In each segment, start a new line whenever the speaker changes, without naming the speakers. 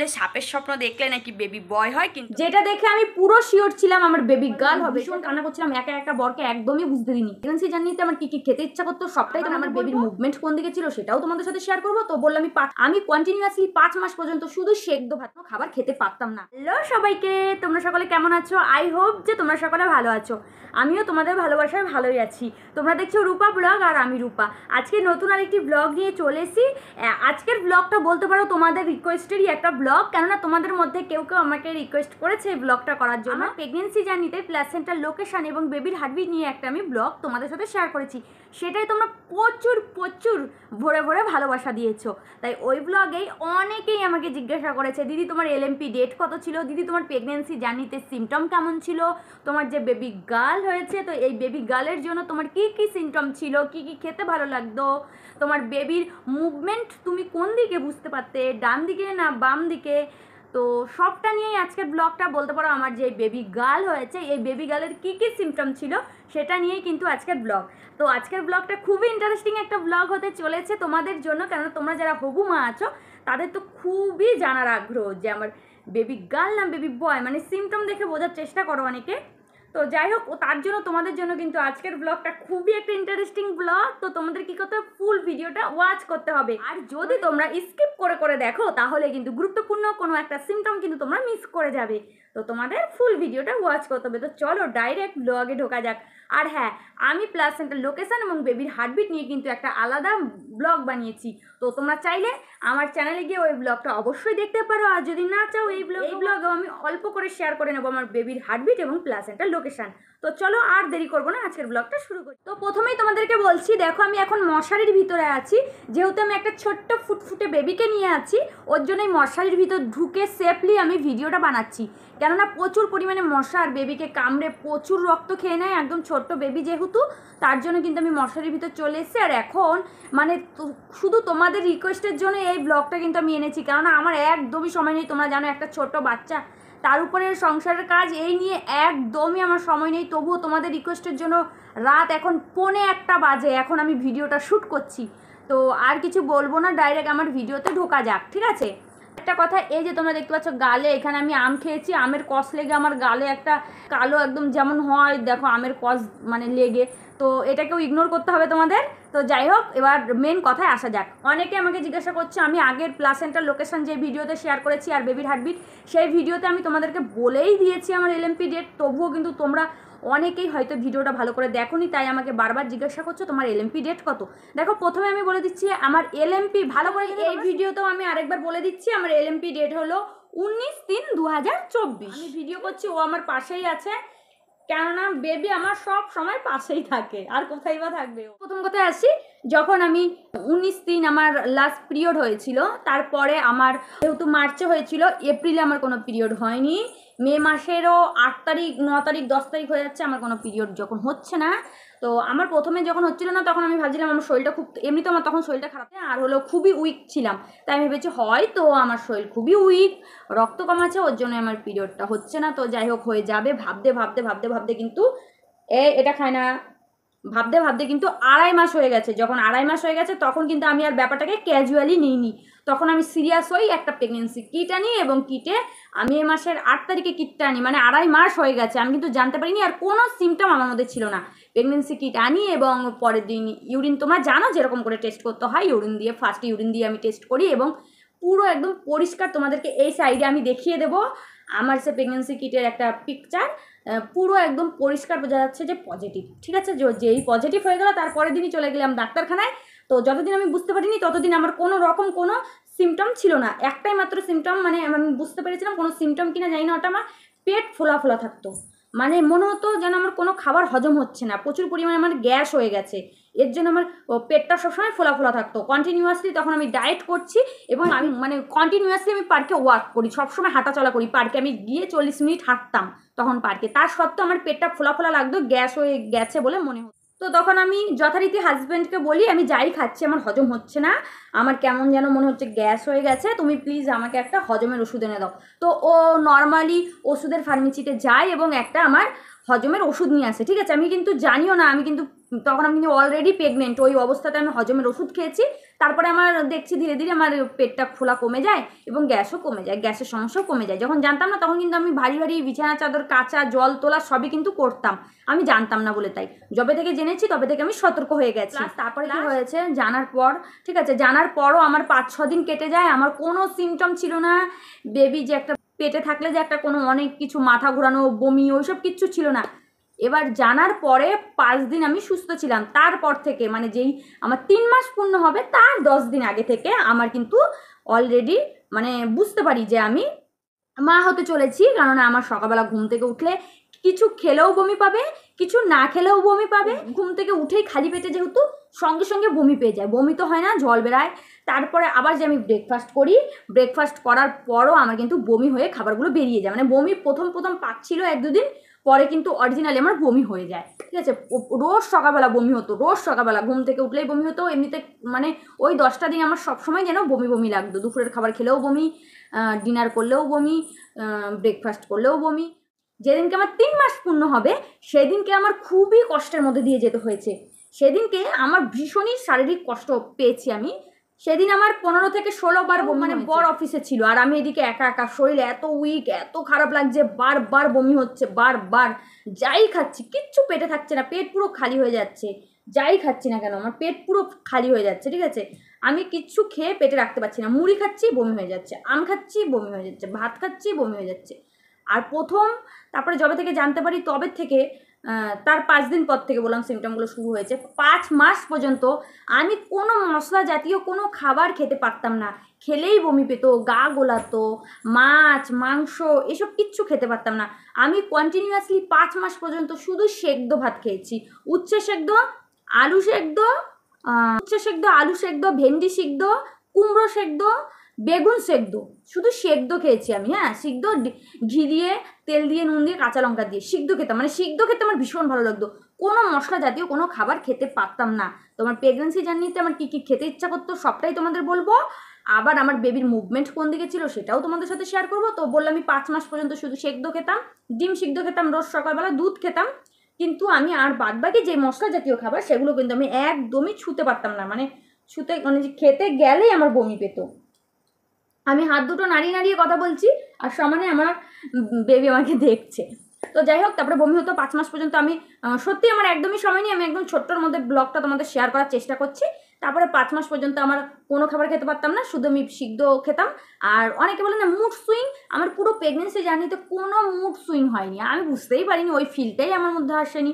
সাপের স্বপ্ন দেখলে নাকি বেবি বয় হয়, কিন্তু
যেটা দেখে আমি পুরো শিওর ছিলাম আমার বেবি গার্ল হবে। ভীষণ কান্না করছিলাম, একা একা বরকে একদমই বুঝতে দিইনি। প্রেগন্যান্সি জার্নিতে আমার কি কি খেতে ইচ্ছা করতো সবটাই তো। আমার বেবির মুভমেন্ট কোন দিকে ছিল সেটাও তোমাদের সাথে শেয়ার করবো। তো বললাম আমি কন্টিনিউয়াসলি 5 মাস পর্যন্ত শুধু সেদ্ধ ভাত খাবার খেতে পারতাম না। হ্যালো সবাইকে, তোমরা সকলে কেমন আছো? আই হোপ যে তোমরা সকলে ভালো আছো। আমিও তোমাদের ভালোবাসায় ভালোই আছি। তোমরা দেখছো রূপা ব্লগ আর আমি রূপা। আজকে নতুন আরেকটি ব্লগ নিয়ে চলে এসেছি। আজকের ব্লগটা বলতে পারো তোমাদের রিকোয়েস্টেরই একটা ব্লগ, কেননা তোমাদের মধ্যে কেউ কেউ আমাকে রিকোয়েস্ট করেছে এই ব্লগটা করার জন্য। প্রেগনেন্সি জার্নিতে প্লাসেন্টার লোকেশন এবং বেবির হার্টবিট নিয়ে একটা আমি ব্লগ তোমাদের সাথে শেয়ার করেছি। সেটাই তোমরা প্রচুর প্রচুর ভরে ভরে ভালোবাসা দিয়েছো। তাই ওই ব্লগেই অনেকেই আমাকে জিজ্ঞাসা করেছে, দিদি তোমার এলএমপি ডেট কত ছিল, দিদি তোমার প্রেগনেন্সি জার্নিতে সিমটম কেমন ছিল, তোমার যে বেবি গার্ল হয়েছে তো এই বেবি গার্লের জন্য তোমার কি কি সিমটম ছিল, কি কি খেতে ভালো লাগতো, তোমার বেবির মুভমেন্ট তুমি কোন দিকে বুঝতে পারতে, ডান দিকে না বাম দিকে। তো সবটা নিয়েই আজকের ব্লগটা বলতে পারো। আমার যে বেবি গার্ল হয়েছে এই বেবি গার্লের কী কী সিমটম ছিল সেটা নিয়েই কিন্তু আজকের ব্লগ। তো আজকের ব্লগটা খুবই ইন্টারেস্টিং একটা ব্লগ হতে চলেছে তোমাদের জন্য, কেননা তোমরা যারা হবু মা আছো তাদের তো খুবই জানার আগ্রহ যে আমার বেবি গার্ল না বেবি বয়, মানে সিমটম দেখে বোঝার চেষ্টা করো অনেকে। তো যাই হোক, তার জন্য তোমাদের জন্য কিন্তু আজকের ব্লগটা খুবই একটা ইন্টারেস্টিং ব্লগ। তো তোমাদের কি করতে হবে, ফুল ভিডিওটা ওয়াচ করতে হবে। আর যদি তোমরা স্কিপ করে করে দেখো তাহলে কিন্তু গুরুত্বপূর্ণ কোনো একটা সিমটম কিন্তু তোমরা মিস করে যাবে। তো তোমাদের ফুল ভিডিওটা ওয়াচ করতে হবে। তো চলো ডাইরেক্ট ব্লগে ঢোকা যাক। আর হ্যাঁ, আমি প্লাসেন্টার লোকেশন এবং বেবির হার্টবিট নিয়ে কিন্তু একটা আলাদা ব্লগ বানিয়েছি। তো তোমরা চাইলে আমার চ্যানেলে গিয়ে ওই ব্লগটা অবশ্যই দেখতে পারো। আর যদি না চাও এই ব্লগেও আমি অল্প করে শেয়ার করে নেবো আমার বেবির হার্টবিট এবং প্লাসেন্টার লোকেশন। তো চলো আর দেরি করবো না, আজকের ব্লগটা শুরু করি। তো প্রথমেই তোমাদেরকে বলছি, দেখো আমি এখন মশারির ভিতরে আছি। যেহেতু আমি একটা ছোট্ট ফুটফুটে বেবিকে নিয়ে আছি, ওর জন্য এই মশারির ভিতর ঢুকে সেফলি আমি ভিডিওটা বানাচ্ছি। কেননা প্রচুর পরিমাণে মশা আর বেবিকে কামড়ে প্রচুর রক্ত খেয়ে নেয়, একদম ছোট্ট বেবি যেহেতু, তার জন্য কিন্তু আমি মশারির ভিতর চলে এসেছি। আর এখন মানে শুধু তোমাদের রিকোয়েস্টের জন্য এই ব্লগটা কিন্তু আমি এনেছি, কেননা আমার একদমই সময় নেই। তোমরা জানো একটা ছোট্ট বাচ্চা, তার উপরে সংসারের কাজ, এই নিয়ে একদমই আমার সময় নেই। তবুও তোমাদের রিকোয়েস্টের জন্য রাত এখন 1:45 বাজে, এখন আমি ভিডিওটা শ্যুট করছি। তো আর কিছু বলবো না, ডাইরেক্ট আমার ভিডিওতে ঢোকা যাক, ঠিক আছে? একটা কথা, এই যে তোমরা দেখতে পাচ্ছ গালে এখানে আমি আম খেয়েছি, আমের কষ লেগে আমার গালে একটা কালো একদম যেমন হয় দেখো আমের কষ মানে লেগে, তো এটাকেও ইগনোর করতে হবে তোমাদের। তো যাই হোক, এবার মেন কথায় আসা যাক। অনেকে আমাকে জিজ্ঞাসা করছে, আমি আগের প্লাসেন্টার লোকেশন যে ভিডিওতে শেয়ার করেছি আর বেবির হার্টবিট, সেই ভিডিওতে আমি তোমাদেরকে বলেই দিয়েছি আমার এলএমপি ডেট। তবুও কিন্তু তোমরা অনেকেই হয়তো ভিডিওটা ভালো করে দেখোনি, তাই আমাকে বারবার জিজ্ঞাসা করছো তোমার এলএমপি ডেট কত। দেখো প্রথমে আমি বলে দিচ্ছি আমার এলএমপি ভালো করে, এই ভিডিওতেও আমি আরেকবার বলে দিচ্ছি আমার এলএমপি ডেট হলো 19/3/2024। আমি ভিডিও করছি, ও আমার পাশেই আছে, কেননা বেবি আমার সব সময় পাশেই থাকে, আর কোথায় বা থাকবে। প্রথম কথায় আসি, যখন আমি 19/3 আমার লাস্ট পিরিয়ড হয়েছিল, তারপরে আমার যেহেতু মার্চে হয়েছিল, এপ্রিলে আমার কোনো পিরিয়ড হয়নি, মে মাসেরও 8 তারিখ 9 তারিখ 10 তারিখ হয়ে যাচ্ছে আমার কোনো পিরিয়ড যখন হচ্ছে না। তো আমার প্রথমে যখন হচ্ছিল না তখন আমি ভাবছিলাম আমার শরীরটা খুব, এমনিতে আমার তখন শরীরটা খারাপ, আর হলো খুবই উইক ছিলাম। তাই আমি ভেবেছি হয়তো আমার শরীর খুবই উইক, রক্ত কমাচ্ছে, ওর জন্য আমার পিরিয়ডটা হচ্ছে না। তো যাই হোক, হয়ে যাবে ভাবতে ভাবতে ভাবতে ভাবতে কিন্তু এটা খায় না, ভাবতে ভাবতে কিন্তু 2.5 মাস হয়ে গেছে। যখন 2.5 মাস হয়ে গেছে তখন কিন্তু আমি আর ব্যাপারটাকে ক্যাজুয়ালি নিইনি, তখন আমি সিরিয়াস হই, একটা প্রেগনেন্সি কিট আনি এবং কিটে আমি এই মাসের 8 তারিখে কিটটা আনি, মানে 2.5 মাস হয়ে গেছে, আমি কিন্তু জানতে পারিনি, আর কোনো সিমটম আমার মধ্যে ছিল না। প্রেগনেন্সি কিট আনি এবং পরের দিন ইউরিন, তোমরা জানো যেরকম করে টেস্ট করতে হয়, ইউরিন দিয়ে ফার্স্টে ইউরিন দিয়ে আমি টেস্ট করি এবং পুরো একদম পরিষ্কার, তোমাদেরকে এই সাইডে আমি দেখিয়ে দেবো আমার সে প্রেগনেন্সি কিটের একটা পিকচার, পুরো একদম পরিষ্কার বোঝা যাচ্ছে যে পজিটিভ, ঠিক আছে? যেই পজিটিভ হয়ে গেল তারপরের দিনই চলে গেলাম ডাক্তারখানায়। তো যতদিন আমি বুঝতে পারিনি ততদিন আমার কোনো রকম কোনো সিমটম ছিল না, একটাই মাত্র সিমটম, মানে আমি বুঝতে পেরেছিলাম কোনো সিমটম কিনা জানি না, ওটা আমার পেট ফোলা ফোলা থাকতো, মানে মনে হতো যেন আমার কোনো খাবার হজম হচ্ছে না, প্রচুর পরিমাণে আমার গ্যাস হয়ে গেছে, এর জন্য আমার পেটটা সবসময় ফোলা ফোলা থাকতো। কন্টিনিউয়াসলি তখন আমি ডায়েট করছি এবং আমি মানে কন্টিনিউয়াসলি আমি পার্কে ওয়াক করি, সবসময় হাঁটাচলা করি পার্কে, আমি গিয়ে 40 মিনিট হাঁটতাম তখন পার্কে, তার সত্ত্বেও আমার পেটটা ফোলা ফোলা লাগতো, গ্যাস হয়ে গেছে বলে মনে হতো। তো তখন আমি যথারীতি হাজব্যান্ডকে বলি, আমি যাই খাচ্ছি আমার হজম হচ্ছে না, আমার কেমন যেন মনে হচ্ছে গ্যাস হয়ে গেছে, তুমি প্লিজ আমাকে একটা হজমের ওষুধ এনে দাও। তো ও নর্মালি ওষুধের ফার্মেসিতে যায় এবং একটা আমার হজমের ওষুধ নিয়ে আসে, ঠিক আছে? আমি কিন্তু জানিও না, আমি কিন্তু তখন আমি কিন্তু অলরেডি প্রেগনেন্ট, ওই অবস্থাতে আমি হজমের ওষুধ খেয়েছি, তারপরে আমার দেখছি ধীরে ধীরে আমার পেটটা ফোলা কমে যায় এবং গ্যাসও কমে যায়, গ্যাসের সমস্যাও কমে যায়। যখন জানতাম না তখন কিন্তু আমি ভারী ভারী বিছানা চাদর কাচা, জল তোলা সবই কিন্তু করতাম, আমি জানতাম না বলে। তাই যবে থেকে জেনেছি তবে থেকে আমি সতর্ক হয়ে গেছি। তারপরে কি হয়েছে জানার পর, ঠিক আছে, জানার পরও আমার 5-6 দিন কেটে যায়, আমার কোনো সিমটম ছিল না। বেবি যে একটা পেটে থাকলে যে একটা কোনো অনেক কিছু মাথা ঘোরানো, বমি, ওইসব কিচ্ছু ছিল না। এবার জানার পরে 5 দিন আমি সুস্থ ছিলাম। তারপর থেকে মানে যেই আমার 3 মাস পূর্ণ হবে তার 10 দিন আগে থেকে আমার কিন্তু অলরেডি মানে বুঝতে পারি যে আমি মা হতে চলেছি। কারণ আমার সকালবেলা ঘুম থেকে উঠলে কিছু খেলেও বমি পাবে, কিছু না খেলেও বমি পাবে। ঘুম থেকে উঠেই খালি পেটে যেহেতু সঙ্গে সঙ্গে বমি পেয়ে যায়, বমি তো হয় না, জল বেরায়। তারপরে আবার যে আমি ব্রেকফাস্ট করি, ব্রেকফাস্ট করার পরও আমার কিন্তু বমি হয়ে খাবারগুলো বেরিয়ে যায়। মানে বমি প্রথম পাচ্ছিল 1-2 দিন, পরে কিন্তু অরিজিনালি আমার বমি হয়ে যায়, ঠিক আছে। রোজ সকালবেলা বমি হতো, রোজ সকালবেলা ঘুম থেকে উঠলেই বমি হতো। এমনিতে মানে ওই 10টা দিন আমার সবসময় যেন বমি বমি লাগতো। দুপুরের খাবার খেলেও বমি, ডিনার করলেও বমি, ব্রেকফাস্ট করলেও বমি। যেদিনকে আমার 3 মাস পূর্ণ হবে সেদিনকে আমার খুবই কষ্টের মধ্যে দিয়ে যেতে হয়েছে। সেদিনকে আমার ভীষণই শারীরিক কষ্ট পেয়েছি আমি। সেদিন আমার 15 থেকে 16 বার বমি, মানে বর অফিসে ছিল আর আমি এদিকে একা একা, শরীর এত উইক, এত খারাপ লাগছে, বারবার বমি হচ্ছে, বারবার। যাই খাচ্ছি কিচ্ছু পেটে থাকছে না, পেট পুরো খালি হয়ে যাচ্ছে। যাই খাচ্ছি না কেন আমার পেট পুরো খালি হয়ে যাচ্ছে, ঠিক আছে। আমি কিচ্ছু খেয়ে পেটে রাখতে পারছি না, মুড়ি খাচ্ছি বমি হয়ে যাচ্ছে, আম খাচ্ছি বমি হয়ে যাচ্ছে, ভাত খাচ্ছি বমি হয়ে যাচ্ছে। আর তারপরে যবে থেকে জানতে পারি তবে থেকে তার 5 দিন পর থেকে বললাম সিমটমগুলো শুরু হয়েছে। 5 মাস পর্যন্ত আমি কোনো মশলা জাতীয় কোনো খাবার খেতে পারতাম না, খেলেই বমি পেত, গা গোলাতো, মাছ মাংস এসব কিচ্ছু খেতে পারতাম না। আমি কন্টিনিউয়াসলি 5 মাস পর্যন্ত শুধু সেদ্ধ ভাত খেয়েছি, উচ্ছে সেদ্ধ, আলু সেদ্ধ, আলু সেদ্ধ, ভেন্ডি সিদ্ধ, কুমড়ো সেদ্ধ, বেগুন সেদ্ধ, শুধু সেদ্ধ খেয়েছি আমি। হ্যাঁ, সিদ্ধ, ঘি দিয়ে, তেল দিয়ে, নুন দিয়ে, কাঁচা লঙ্কা দিয়ে সিদ্ধ খেতাম। মানে সিদ্ধ খেতে আমার ভীষণ ভালো লাগতো, কোনো মশলা জাতীয় কোনো খাবার খেতে পারতাম না। তোমার প্রেগনেন্সি জার্নিতে আমার কী কী খেতে ইচ্ছা করতো সবটাই তোমাদের বলবো। আবার আমার বেবির মুভমেন্ট কোন দিকে ছিল সেটাও তোমাদের সাথে শেয়ার করবো। তো বললাম আমি 5 মাস পর্যন্ত শুধু সেদ্ধ খেতাম, ডিম সিদ্ধ খেতাম রোজ সকালবেলা, দুধ খেতাম, কিন্তু আমি আর বাদবাকি যে মশলা জাতীয় খাবার সেগুলো কিন্তু আমি একদমই ছুতে পারতাম না। মানে খেতে গেলেই আমার বমি পেত। আমি হাত দুটো নাড়িয়ে নাড়িয়ে কথা বলছি আর সমানে আমার বেবি আমাকে দেখছে। তো যাই হোক, তারপরে বমি হতো 5 মাস পর্যন্ত। আমি সত্যি আমার একদমই সময় নেই, আমি একদম ছোট্টর মধ্যে ব্লগটা তোমাদের শেয়ার করার চেষ্টা করছি। তারপরে 5 মাস পর্যন্ত আমার কোনো খাবার খেতে পারতাম না, শুধু আমি সিদ্ধ খেতাম। আর অনেকে বলে না মুড সুইং, আমার পুরো প্রেগনেন্সি জার্নিতে কোনো মুড সুইং হয়নি, আমি বুঝতেই পারিনি, ওই ফিলটাই আমার মধ্যে আসেনি।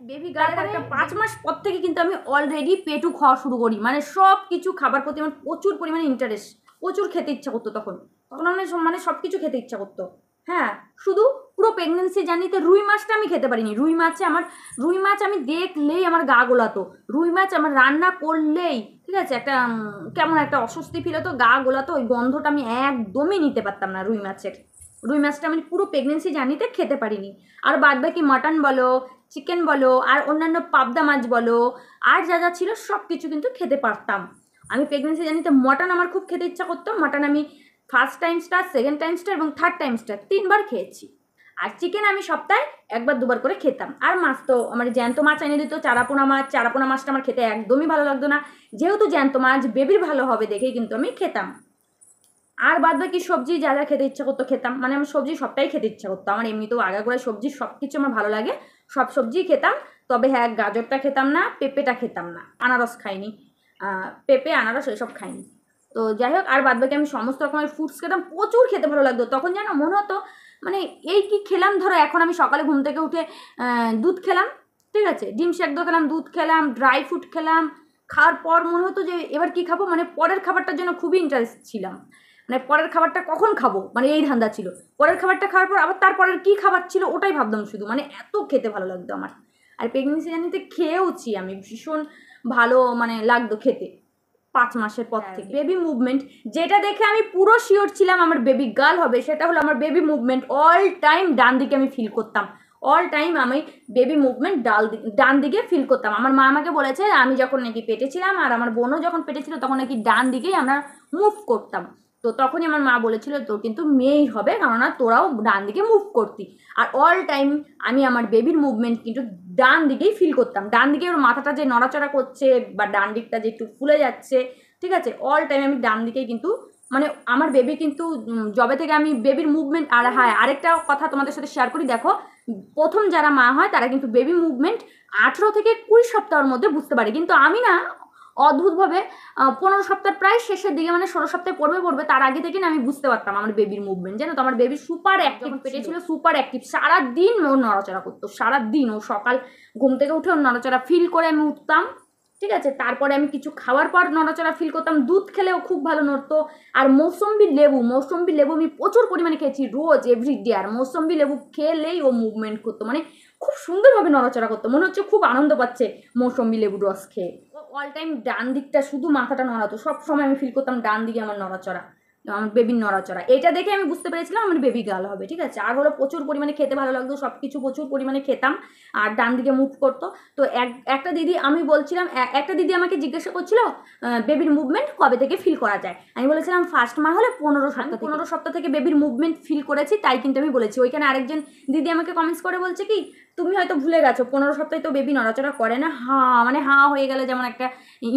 বেবি গার্লের একটা 5 মাস পর থেকে কিন্তু আমি অলরেডি পেটু খাওয়া শুরু করি, মানে সব কিছু খাবার প্রতি আমার প্রচুর পরিমাণে ইন্টারেস্ট, প্রচুর খেতে ইচ্ছা করতো তখন মানে সব কিছু খেতে ইচ্ছা করতো। হ্যাঁ, শুধু পুরো প্রেগনেন্সি জার্নিতে রুই মাছটা আমি খেতে পারিনি। রুই মাছ আমি দেখলেই আমার গা গোলাতো, রুই মাছ আমার রান্না করলেই, ঠিক আছে, একটা কেমন একটা অস্বস্তি ফিল হতো, গা গোলাতো, ওই গন্ধটা আমি একদমই নিতে পারতাম না রুই মাছটা আমি পুরো প্রেগনেন্সি জার্নিতে খেতে পারিনি। আর বাদ বাকি মাটন বলো, চিকেন বলো, আর অন্যান্য পাবদা মাছ বলো, আর যা যা ছিল সব কিছু কিন্তু খেতে পারতাম। আমি প্রেগনেন্সি জার্নিতে মটন আমার খুব খেতে ইচ্ছা করতো। মটন আমি ফার্স্ট টাইমসটা, সেকেন্ড টাইমসটা এবং থার্ড টাইমসটা 3 বার খেয়েছি। আর চিকেন আমি সপ্তাহে 1-2 বার করে খেতাম। আর মাছ তো আমার জ্যান্ত মাছ এনে দিত, চারাপোনা মাছটা আমার খেতে একদমই ভালো লাগতো না, যেহেতু জ্যান্ত মাছ বেবির ভালো হবে দেখেই কিন্তু আমি খেতাম। আর বাদ বাকি সবজি যা যা খেতে ইচ্ছা করতো খেতাম। মানে আমার সবজি সবটাই খেতে ইচ্ছা করতো, আমার এমনিতেও আগাগোড়ায় সবজি সব কিছু আমার ভালো লাগে, সব সবজিই খেতাম। তবে হ্যাঁ, গাজরটা খেতাম না, পেঁপেটা খেতাম না, আনারস খাইনি, পেঁপে আনারস এসব খাইনি। তো যাই হোক, আর বাদ বাকি আমি সমস্ত রকমের ফ্রুটস খেতাম, প্রচুর খেতে ভালো লাগতো। তখন যেন মনে হতো মানে এই কি খেলাম, ধরো এখন আমি সকালে ঘুম থেকে উঠে দুধ খেলাম, ঠিক আছে, ডিম সেদ্ধ খেলাম, দুধ খেলাম, ড্রাই ফ্রুট খেলাম, খাওয়ার পর মনে হতো যে এবার কি খাবো, মানে পরের খাবারটার জন্য খুবই ইন্টারেস্ট ছিলাম। মানে পরের খাবারটা কখন খাবো, মানে এই ধান্দা ছিল। পরের খাবারটা খাওয়ার পর আবার তারপরের কী খাবার ছিল ওটাই ভাবতাম শুধু, মানে এত খেতে ভালো লাগতো আমার। আর প্রেগনেন্সি জার্নিতে খেয়েওছি আমি, ভীষণ ভালো মানে লাগতো খেতে 5 মাসের পর থেকে। বেবি মুভমেন্ট যেটা দেখে আমি পুরো শিওর ছিলাম আমার বেবি গার্ল হবে, সেটা হলো আমার বেবি মুভমেন্ট অল টাইম ডান দিকে আমি ফিল করতাম। অল টাইম আমি বেবি মুভমেন্ট ডান দিকে ফিল করতাম। আমার মা আমাকে বলেছে আমি যখন নাকি পেটে ছিলাম আর আমার বোনও যখন পেটে ছিল তখন নাকি ডান দিকেই আমরা মুভ করতাম। তো তখনই আমার মা বলেছিল তোর কিন্তু মেয়েই হবে, কেননা তোরাও ডান দিকে মুভ করতি। আর অল টাইম আমি আমার বেবির মুভমেন্ট কিন্তু ডান দিকেই ফিল করতাম। ডান দিকে ওর মাথাটা যে নড়াচড়া করছে বা ডান দিকটা যে একটু ফুলে যাচ্ছে, ঠিক আছে, অল টাইম আমি ডান দিকেই কিন্তু মানে আমার বেবি কিন্তু জবে থেকে আমি বেবির মুভমেন্ট। আর হ্যাঁ, আরেকটা কথা তোমাদের সাথে শেয়ার করি, দেখো প্রথম যারা মা হয় তারা কিন্তু বেবি মুভমেন্ট 18 থেকে 20 সপ্তাহের মধ্যে বুঝতে পারে, কিন্তু আমি না অদ্ভুতভাবে 15 সপ্তাহ প্রায় শেষের দিকে, মানে 16 সপ্তাহে পড়বে তার আগে থেকে না আমি বুঝতে পারতাম আমার বেবির মুভমেন্ট। জানো তো আমার বেবি সুপার অ্যাক্টিভ, পেটে ছিল সুপার অ্যাক্টিভ, সারাদিন ও নড়াচড়া করতো, সারাদিন ও সকাল ঘুম থেকে উঠে ওর নড়াচড়া ফিল করে আমি উঠতাম, ঠিক আছে। তারপরে আমি কিছু খাওয়ার পর নড়াচড়া ফিল করতাম, দুধ খেলেও খুব ভালো নড়তো। আর মৌসম্বি লেবু আমি প্রচুর পরিমাণে খেয়েছি রোজ এভরিডে, আর মৌসম্বি লেবু খেলেই ও মুভমেন্ট করতো, মানে খুব সুন্দরভাবে নড়াচড়া করতো, মনে হচ্ছে খুব আনন্দ পাচ্ছে মৌসম্বি লেবু রস খেয়ে। অল টাইম ডান দিকটা শুধু মাথাটা নড়াতো, সব সময় আমি ফিল করতাম ডান দিকে আমার নড়াচড়া, আমার বেবির নড়াচড়া। এটা দেখে আমি বুঝতে পেরেছিলাম আমার বেবি গার্ল হবে, ঠিক আছে। আর হলো প্রচুর পরিমাণে খেতে ভালো লাগতো, সব কিছু প্রচুর পরিমাণে খেতাম, আর ডান দিকে মুভ করতো। তো একটা দিদি আমি বলছিলাম, একটা দিদি আমাকে জিজ্ঞাসা করছিল বেবির মুভমেন্ট কবে থেকে ফিল করা যায়। আমি বলেছিলাম ফার্স্ট মা হলে 15 সপ্তাহ থেকে বেবির মুভমেন্ট ফিল করেছি, তাই কিন্তু আমি বলেছি। ওইখানে আরেকজন দিদি আমাকে কমেন্টস করে বলছে কি তুমি হয়তো ভুলে গেছো 15 সপ্তাহে তো বেবি নড়াচড়া করে না, মানে হয়ে গেলে যেমন একটা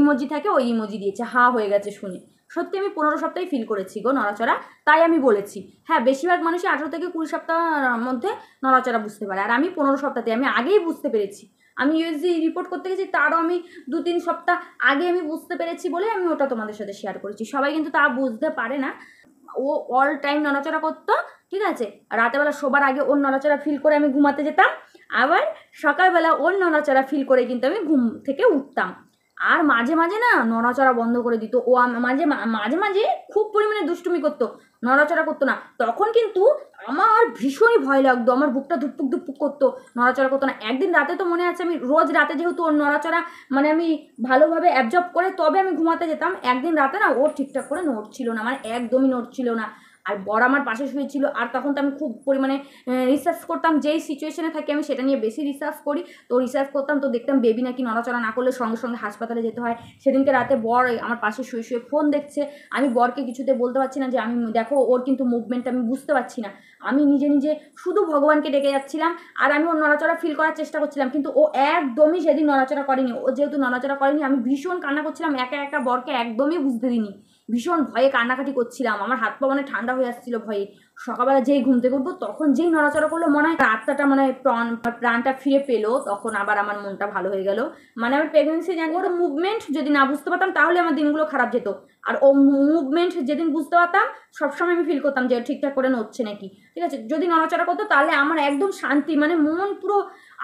ইমোজি থাকে, ওই ইমোজি দিয়েছে হয়ে গেছে শুনে। সত্যি আমি 15 সপ্তাহে ফিল করেছি গো নড়াচড়া, তাই আমি বলেছি। হ্যাঁ, বেশিরভাগ মানুষই 18 থেকে 20 সপ্তাহের মধ্যে নড়াচড়া বুঝতে পারে, আর আমি 15 সপ্তাহে আমি আগেই বুঝতে পেরেছি। আমি ইউএসজি রিপোর্ট করতে গেছি, তারও আমি 2-3 সপ্তাহ আগে আমি বুঝতে পেরেছি বলে আমি ওটা তোমাদের সাথে শেয়ার করেছি। সবাই কিন্তু তা বুঝতে পারে না। ও অল টাইম নড়াচড়া করতো, ঠিক আছে। রাতেবেলা শোবার আগে ওর নড়াচড়া ফিল করে আমি ঘুমাতে যেতাম, আবার সকালবেলা ওর নড়াচড়া ফিল করে কিন্তু আমি ঘুম থেকে উঠতাম। আর মাঝে মাঝে না নড়াচড়া বন্ধ করে দিত ও, মাঝে মাঝে খুব পরিমাণে দুষ্টুমি করতো, নড়াচড়া করতো না। তখন কিন্তু আমার ভীষণই ভয় লাগতো, আমার বুকটা ধুকপুক ধুকপুক করতো, নড়াচড়া করতো না। একদিন রাতে তো মনে আছে, আমি রোজ রাতে যেহেতু ওর নড়াচড়া মানে আমি ভালোভাবে অ্যাবজর্ব করে তবে আমি ঘুমাতে যেতাম, একদিন রাতে না ও ঠিকঠাক করে নড়ছিল না, মানে একদমই নড়ছিল না। আর বর আমার পাশে শুয়েছিল, আর তখন তো আমি খুব পরিমাণে রিসার্চ করতাম, যেই সিচুয়েশনে থাকি আমি সেটা নিয়ে বেশি রিসার্চ করি। তো রিসার্চ করতাম, তো দেখতাম বেবি নাকি নড়াচড়া না করলে সঙ্গে সঙ্গে হাসপাতালে যেতে হয়। সেদিনকে রাতে বর আমার পাশে শুয়ে শুয়ে ফোন দেখছে, আমি বরকে কিছুতে বলতে পারছি না যে আমি দেখো ওর কিন্তু মুভমেন্ট আমি বুঝতে পারছি না। আমি নিজে নিজে শুধু ভগবানকে ডেকে যাচ্ছিলাম, আর আমি ওর নড়াচড়া ফিল করার চেষ্টা করছিলাম, কিন্তু ও একদমই সেদিন নড়াচড়া করেনি। ও যেহেতু নড়াচড়া করেনি, আমি ভীষণ কান্না করছিলাম, একা একা বরকে একদমই বুঝতে দিইনি, ভীষণ ভয়ে কান্নাকাটি করছিলাম, আমার হাত পা মানে ঠান্ডা হয়ে আসছিল ভয়ে। সকালবেলা যেই ঘুম থেকে উঠবো তখন যেই নড়াচড়া করলো, মনে হয় আত্মাটা মানে প্রাণটা ফিরে পেলো, তখন আবার আমার মনটা ভালো হয়ে গেল। মানে আমার প্রেগনেন্সি জানি ওর মুভমেন্ট যদি না বুঝতে পারতাম তাহলে আমার দিনগুলো খারাপ যেত, আর ও মুভমেন্ট যেদিন বুঝতে পারতাম সবসময় আমি ফিল করতাম যে ঠিকঠাক করে নড়ছে নাকি, ঠিক আছে। যদি নড়াচড়া করতো তাহলে আমার একদম শান্তি, মানে মন পুরো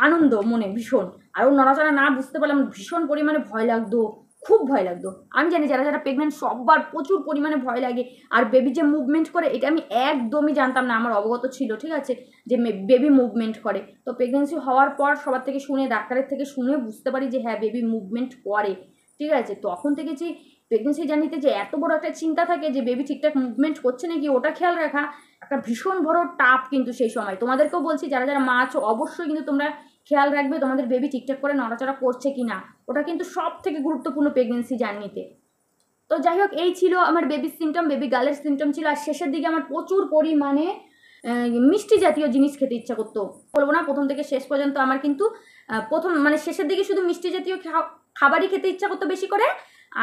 আনন্দ মনে ভীষণ। আর ও নড়াচড়া না বুঝতে পারলে আমার ভীষণ পরিমাণে ভয় লাগতো, খুব ভয় লাগতো। আমি জানি যারা যারা প্রেগনেন্ট সবার প্রচুর পরিমাণে ভয় লাগে, আর বেবি যে মুভমেন্ট করে এটা আমি একদমই জানতাম না, আমার অবগত ছিল, ঠিক আছে, যে বেবি মুভমেন্ট করে। তো প্রেগনেন্সি হওয়ার পর সবার থেকে শুনে, ডাক্তারের থেকে শুনে বুঝতে পারি যে হ্যাঁ বেবি মুভমেন্ট করে, ঠিক আছে। তখন থেকে যে প্রেগনেন্সি জার্নিতে যে এত বড় একটা চিন্তা থাকে যে বেবি ঠিকঠাক মুভমেন্ট করছে নাকি ওটা খেয়াল রাখা একটা ভীষণ বড় টাপ কিন্তু সেই সময়। তোমাদেরকেও বলছি যারা যারা মা আছো অবশ্যই কিন্তু তোমরা খেয়াল রাখবে তোমাদের বেবি ঠিকঠাক করে নড়াচড়া করছে কি না, ওটা কিন্তু সব থেকে গুরুত্বপূর্ণ প্রেগনেন্সি জার্নিতে। তো যাই হোক, এই ছিল আমার বেবির সিমটম, বেবি গার্লের সিমটম ছিল। আর শেষের দিকে আমার প্রচুর পরিমাণে মিষ্টি জাতীয় জিনিস খেতে ইচ্ছা করতো, বলবো না প্রথম থেকে শেষ পর্যন্ত আমার কিন্তু প্রথম মানে শেষের দিকে শুধু মিষ্টি জাতীয় খাবারই খেতে ইচ্ছা করতো বেশি করে।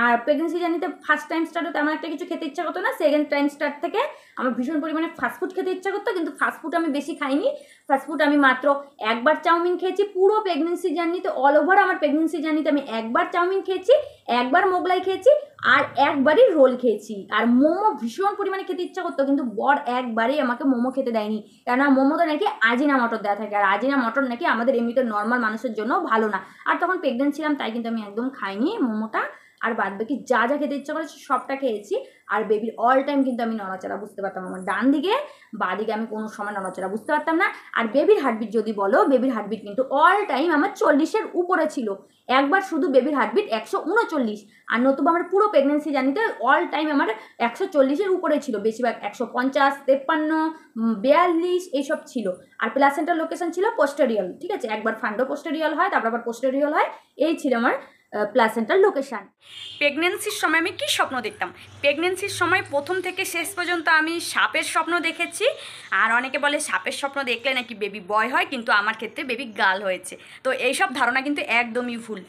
আর প্রেগনেন্সি জার্নিতে ফার্স্ট টাইম স্টার্টে তেমন একটা কিছু খেতে ইচ্ছা করতো না, সেকেন্ড টাইম স্টার্ট থেকে আমার ভীষণ পরিমাণে ফাস্টফুড খেতে ইচ্ছা করতো, কিন্তু ফাস্টফুড আমি বেশি খাইনি। ফাস্টফুড আমি মাত্র একবার চাউমিন খেয়েছি পুরো প্রেগনেন্সি জার্নিতে, অল ওভার আমার প্রেগনেন্সি জার্নিতে আমি একবার চাউমিন খেয়েছি, একবার মোগলাই খেয়েছি, আর একবারই রোল খেয়েছি। আর মোমো ভীষণ পরিমাণে খেতে ইচ্ছা করতো, কিন্তু বর একবারই আমাকে মোমো খেতে দেয়নি, কেননা মোমোতে নাকি আজিনা মটর দেওয়া থাকে, আর আজিনা মটর নাকি আমাদের এমনিতে নর্মাল মানুষের জন্য ভালো না। আর তখন প্রেগনেন্ট ছিলাম তাই কিন্তু আমি একদম খাইনি মোমোটা, আর বাদ বাকি যা যা খেতে ইচ্ছা করেছি সবটা খেয়েছি। আর বেবির অল টাইম কিন্তু আমি নড়াচড়া বুঝতে পারতাম, আমার ডান দিকে বা দিকে আমি কোনো সময় নড়াচড়া বুঝতে পারতাম না। আর বেবির হার্টবিট যদি বলো, বেবির হার্টবিট কিন্তু অল টাইম আমার 40-এর উপরে ছিল, একবার শুধু বেবির হার্টবিট 139, আর নতুবা আমার পুরো প্রেগনেন্সি জার্নিতে অল টাইম আমার 140-এর উপরে ছিল, বেশিরভাগ 150, 53, 42 এইসব ছিল। আর প্লাসেন্টার লোকেশন ছিল পোস্টেরিয়াল, ঠিক আছে, একবার ফান্ডো পোস্টেরিয়াল হয়, তারপর আবার পোস্টেরিয়াল হয়, এই ছিল আমার প্লাসেন্টার লোকেশান।
প্রেগনেন্সির সময় আমি কী স্বপ্ন দেখতাম? প্রেগনেন্সির সময় প্রথম থেকে শেষ পর্যন্ত আমি সাপের স্বপ্ন দেখেছি। আর অনেকে বলে সাপের স্বপ্ন দেখলে নাকি বেবি বয় হয়, কিন্তু আমার ক্ষেত্রে বেবি গার্ল হয়েছে। তো এইসব ধারণা কিন্তু একদমই ভুল।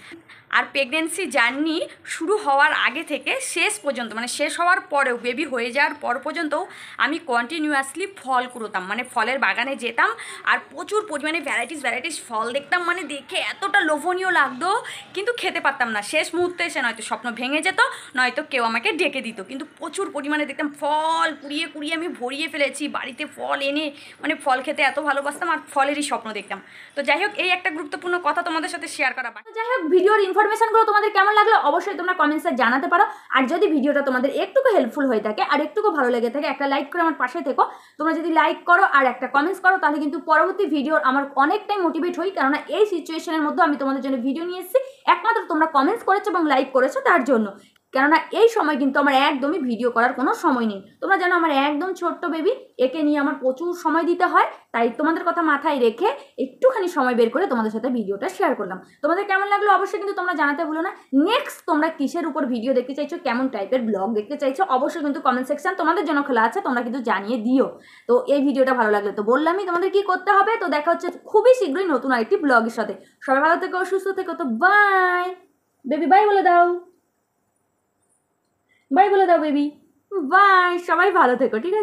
আর প্রেগনেন্সি জার্নি শুরু হওয়ার আগে থেকে শেষ পর্যন্ত মানে শেষ হওয়ার পরেও বেবি হয়ে যাওয়ার পর পর্যন্তও আমি কন্টিনিউয়াসলি ফল কুড়োতাম, মানে ফলের বাগানে যেতাম আর প্রচুর পরিমাণে ভ্যারাইটিস ফল দেখতাম, মানে দেখে এতটা লোভনীয় লাগতো কিন্তু খেতে পারতাম না। শেষ মুহূর্তে এসে নয়তো স্বপ্ন ভেঙে যেত, নয়তো কেউ আমাকে ডেকে দিত, কিন্তু প্রচুর পরিমাণে দেখতাম ফল কুড়িয়ে কুড়িয়ে আমি ভরিয়ে ফেলেছি বাড়িতে ফল এনে, মানে ফল খেতে এত ভালোবাসতাম আর ফলেরই স্বপ্ন দেখতাম। তো যাই হোক, এই একটা গুরুত্বপূর্ণ কথা তোমাদের সাথে শেয়ার করা।
তো যাই হোক, ভিডিওর ইনফরমেশনগুলো তোমাদের কেমন লাগলো অবশ্যই তোমরা কমেন্টসে জানাতে পারো। আর যদি ভিডিওটা তোমাদের একটুকু হেল্পফুল হয়ে থাকে আর একটুকু ভালো লেগে থাকে, একটা লাইক করে আমার পাশে থেকো। তোমরা যদি লাইক করো আর একটা কমেন্টস করো তাহলে কিন্তু পরবর্তী ভিডিওর আমার অনেকটাই মোটিভেট হই, কেননা এই সিচুয়েশনের মধ্যে আমি তোমাদের জন্য ভিডিও নিয়ে এসেছি একমাত্র তোমরা কমেন্টস করেছো এবং লাইক করেছো তার জন্য। কেননা এই সময় কিন্তু আমার একদমই ভিডিও করার কোনো সময় নেই। তোমরা জানো আমার একদম ছোট্ট বেবি, একে নিয়ে আমার প্রচুর সময় দিতে হয়, তাই তোমাদের কথা মাথায় রেখে একটুখানি সময় বের করে তোমাদের সাথে ভিডিওটা শেয়ার করলাম। তোমাদের কেমন লাগলো অবশ্যই কিন্তু তোমরা জানাতে ভুলো না। নেক্সট তোমরা কিসের উপর ভিডিও দেখতে চাইছো, কেমন টাইপের ব্লগ দেখতে চাইছো, অবশ্যই কিন্তু কমেন্ট সেকশন তোমাদের জন্য খোলা আছে, তোমরা কিন্তু জানিয়ে দিও। তো এই ভিডিওটা ভালো লাগলে তো বললামই তোমাদের কি করতে হবে। তো দেখা হচ্ছে খুবই শীঘ্রই নতুন আরেকটি ব্লগের সাথে। সবাই ভালো থেকো, সুস্থ থেকো। তো বাই বেবি, বাই বলে দাও, বাই বলে দাও বেবি, বাই। সবাই ভালো থেকো, ঠিক আছে।